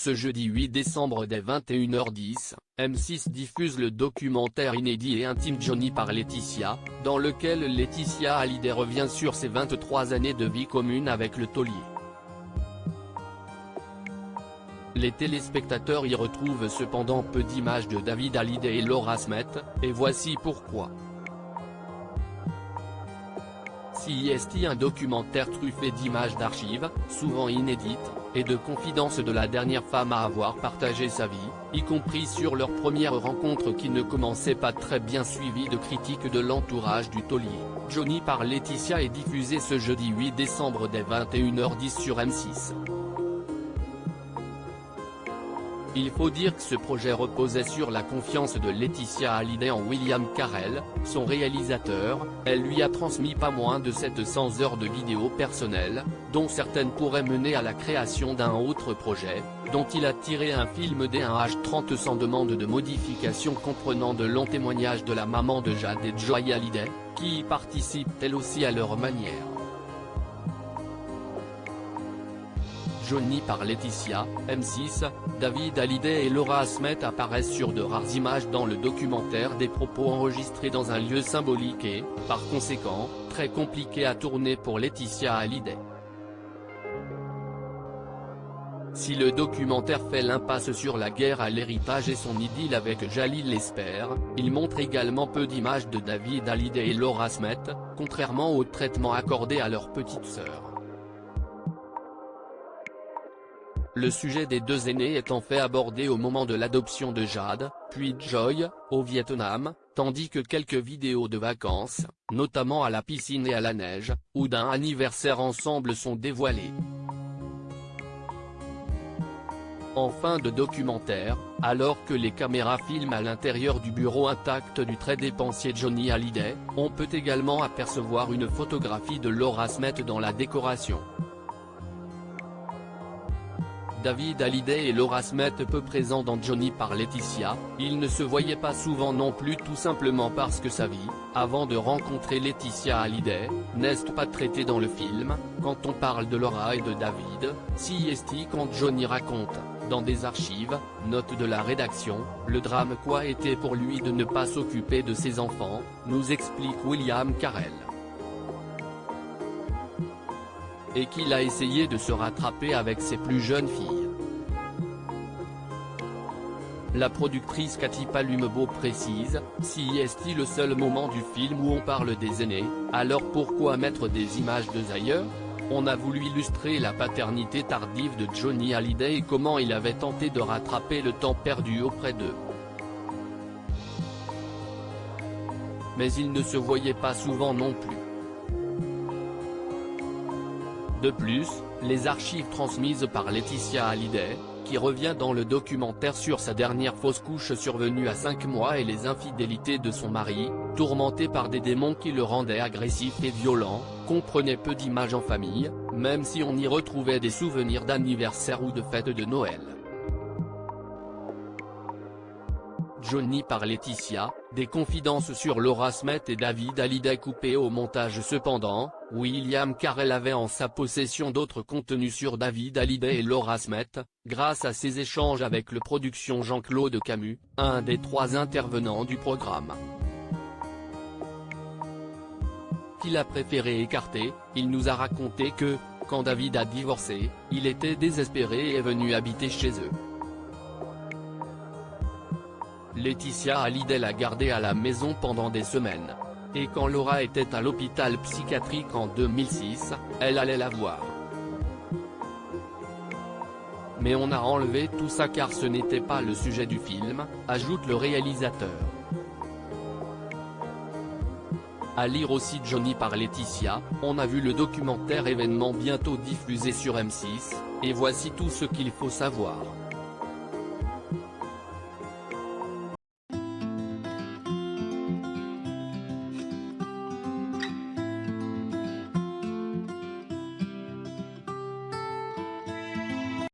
Ce jeudi 8 décembre dès 21h10, M6 diffuse le documentaire inédit et intime Johnny par Laetitia, dans lequel Laetitia Hallyday revient sur ses 23 années de vie commune avec le taulier. Les téléspectateurs y retrouvent cependant peu d'images de David Hallyday et Laura Smet, et voici pourquoi. CIST, un documentaire truffé d'images d'archives, souvent inédites, et de confidences de la dernière femme à avoir partagé sa vie, y compris sur leur première rencontre qui ne commençait pas très bien, suivie de critiques de l'entourage du taulier. Johnny par Laetitia est diffusé ce jeudi 8 décembre dès 21h10 sur M6. Il faut dire que ce projet reposait sur la confiance de Laetitia Hallyday en William Carell, son réalisateur. Elle lui a transmis pas moins de 700 heures de vidéos personnelles, dont certaines pourraient mener à la création d'un autre projet, dont il a tiré un film D1H30 sans demande de modification, comprenant de longs témoignages de la maman de Jade et Joy Hallyday, qui y participent elles aussi à leur manière. Johnny par Laetitia, M6, David Hallyday et Laura Smet apparaissent sur de rares images dans le documentaire, des propos enregistrés dans un lieu symbolique et, par conséquent, très compliqué à tourner pour Laetitia Hallyday. Si le documentaire fait l'impasse sur la guerre à l'héritage et son idylle avec Jalil Lesper, il montre également peu d'images de David Hallyday et Laura Smet, contrairement au traitement accordé à leur petite sœur. Le sujet des deux aînés est en fait abordé au moment de l'adoption de Jade, puis de Joy, au Vietnam, tandis que quelques vidéos de vacances, notamment à la piscine et à la neige, ou d'un anniversaire ensemble sont dévoilées. En fin de documentaire, alors que les caméras filment à l'intérieur du bureau intact du très dépensier Johnny Hallyday, on peut également apercevoir une photographie de Laura Smet dans la décoration. David Hallyday et Laura Smet peu présents dans Johnny par Laetitia, ils ne se voyaient pas souvent non plus, tout simplement parce que sa vie, avant de rencontrer Laetitia Hallyday, n'est pas traitée dans le film. Quand on parle de Laura et de David, CIST, quand Johnny raconte, dans des archives, note de la rédaction, le drame quoi était pour lui de ne pas s'occuper de ses enfants, nous explique William Carell. Et qu'il a essayé de se rattraper avec ses plus jeunes filles. La productrice Cathy Palumbo précise, si est-il le seul moment du film où on parle des aînés, alors pourquoi mettre des images d'eux ailleurs? On a voulu illustrer la paternité tardive de Johnny Hallyday et comment il avait tenté de rattraper le temps perdu auprès d'eux. Mais il ne se voyait pas souvent non plus. De plus, les archives transmises par Laetitia Hallyday, qui revient dans le documentaire sur sa dernière fausse couche survenue à 5 mois et les infidélités de son mari, tourmenté par des démons qui le rendaient agressif et violent, comprenaient peu d'images en famille, même si on y retrouvait des souvenirs d'anniversaire ou de fêtes de Noël. Johnny par Laetitia, des confidences sur Laura Smet et David Hallyday coupées au montage. Cependant, William Carell avait en sa possession d'autres contenus sur David Hallyday et Laura Smet, grâce à ses échanges avec le production Jean-Claude Camus, un des 3 intervenants du programme. Qu'il a préféré écarter, il nous a raconté que, quand David a divorcé, il était désespéré et est venu habiter chez eux. Laetitia Hallyday l'a gardé à la maison pendant des semaines. Et quand Laura était à l'hôpital psychiatrique en 2006, elle allait la voir. Mais on a enlevé tout ça car ce n'était pas le sujet du film, ajoute le réalisateur. À lire aussi Johnny par Laetitia, on a vu le documentaire événement bientôt diffusé sur M6, et voici tout ce qu'il faut savoir.